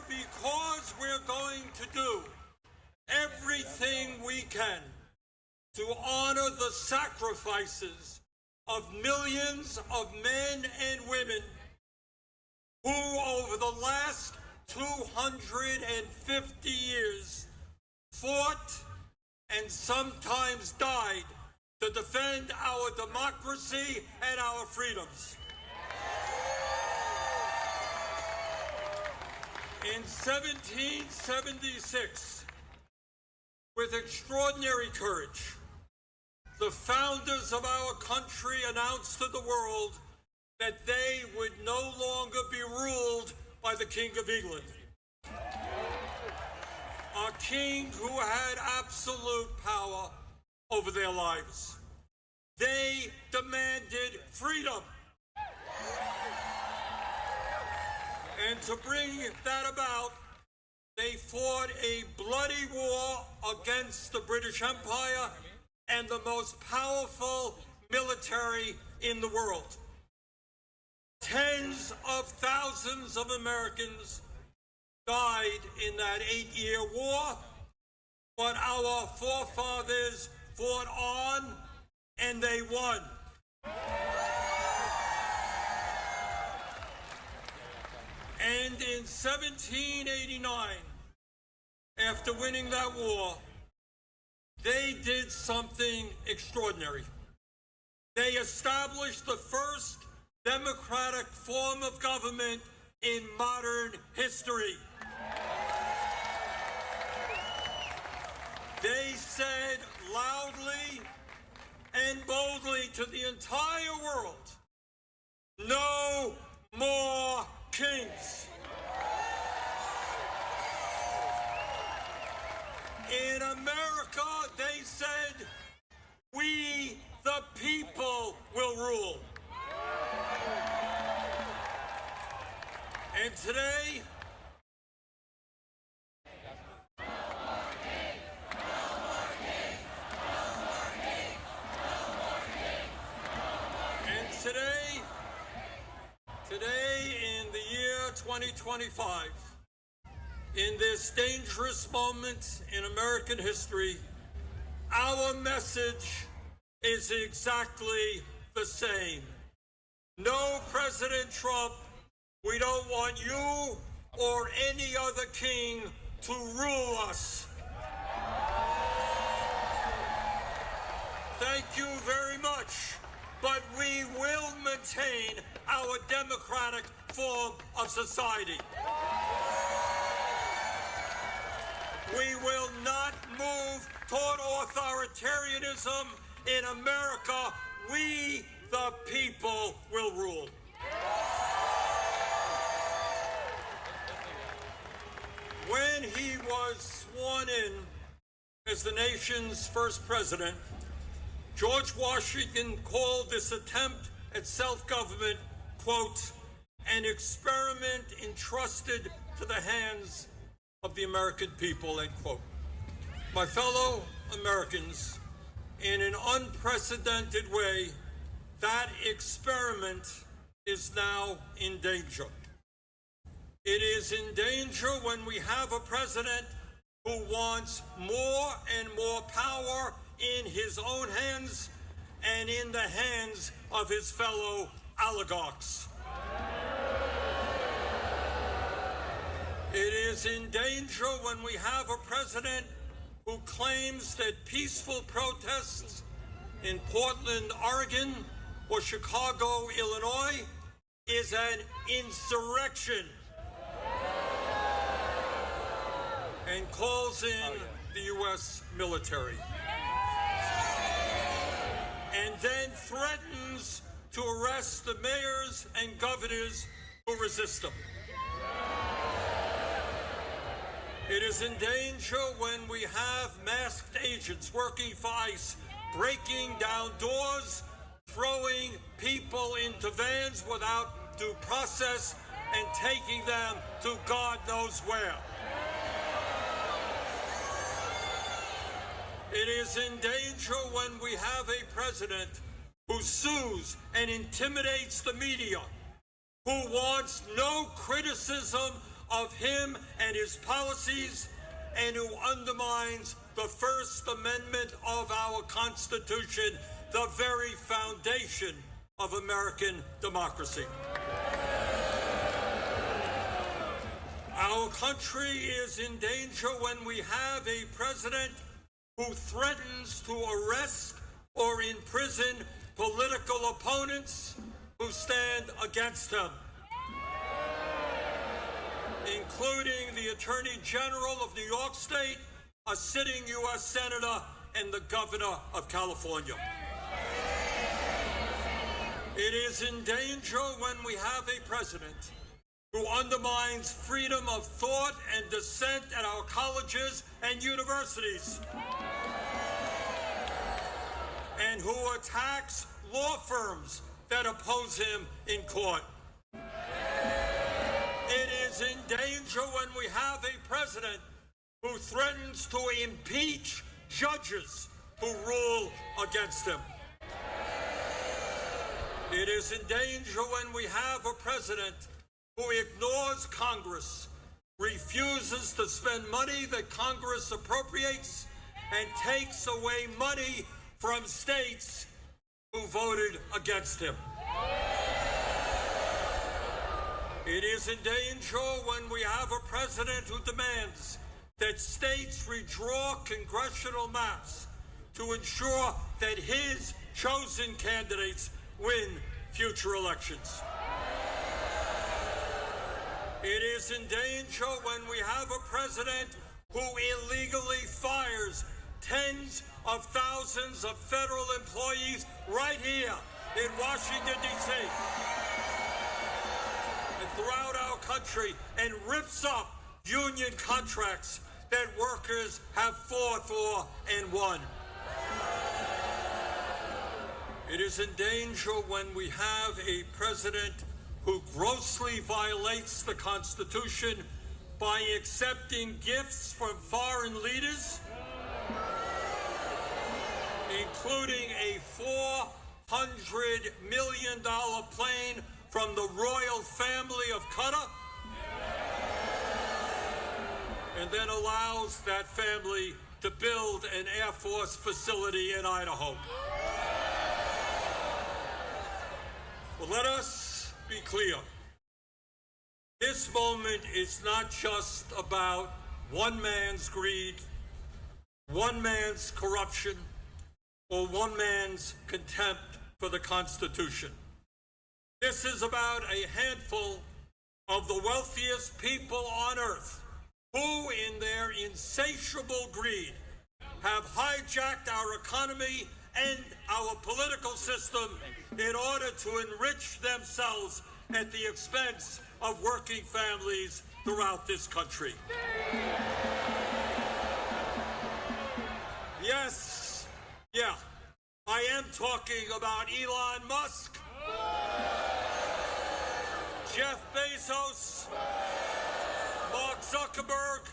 here because we're going to do everything we can to honor the sacrifices of millions of men and women who, over the last 250 years, fought and sometimes died to defend our democracy and our freedoms. In 1776, with extraordinary courage, the founders of our country announced to the world that they would no longer be ruled by the King of England, a king who had absolute power over their lives. They demanded freedom. And to bring that about, they fought a bloody war against the British Empire and the most powerful military in the world. Tens of thousands of Americans died in that 8-year war, but our forefathers fought on and they won. And in 1789, after winning that war, they did something extraordinary. They established the first democratic form of government in modern history. They said loudly and boldly to the entire world, no more kings. In America, they said, we the people will rule. And today, in the year 2025, in this dangerous moment in American history, our message is exactly the same. No, President Trump, we don't want you or any other king to rule us. Thank you very much, but we will maintain our democratic form of society. We will not move toward authoritarianism in America. We, the people, will rule. When he was sworn in as the nation's first president, George Washington called this attempt at self-government, quote, an experiment entrusted to the hands of the American people, end quote. My fellow Americans, in an unprecedented way, that experiment is now in danger. It is in danger when we have a president who wants more and more power in his own hands and in the hands of his fellow oligarchs. It is in danger when we have a president who claims that peaceful protests in Portland, Oregon, or Chicago, Illinois, is an insurrection, and calls in the U.S. military, and then threatens to arrest the mayors and governors who resist him. It is in danger when we have masked agents working for ICE, breaking down doors, throwing people into vans without due process, and taking them to God knows where. It is in danger when we have a president who sues and intimidates the media, who wants no criticism of him and his policies, and who undermines the First Amendment of our Constitution, the very foundation of American democracy. Our country is in danger when we have a president who threatens to arrest or imprison political opponents who stand against him, including the Attorney General of New York State, a sitting U.S. Senator, and the Governor of California. It is in danger when we have a president who undermines freedom of thought and dissent at our colleges and universities, and who attacks law firms that oppose him in court. It is in danger when we have a president who threatens to impeach judges who rule against him. It is in danger when we have a president who ignores Congress, refuses to spend money that Congress appropriates, and takes away money from states who voted against him. It is in danger when we have a president who demands that states redraw congressional maps to ensure that his chosen candidates win future elections. It is in danger when we have a president who illegally fires tens of thousands of federal employees right here in Washington, D.C. and throughout our country, and rips up union contracts that workers have fought for and won. It is in danger when we have a president who grossly violates the Constitution by accepting gifts from foreign leaders, including a $400 million plane from the royal family of Qatar, and then allows that family to build an Air Force facility in Idaho. Well, let us be clear. This moment is not just about one man's greed, one man's corruption, or one man's contempt for the Constitution. This is about a handful of the wealthiest people on earth who, in their insatiable greed, have hijacked our economy and our political system in order to enrich themselves at the expense of working families throughout this country. Yes, yeah, I am talking about Elon Musk, Jeff Bezos, Mark Zuckerberg,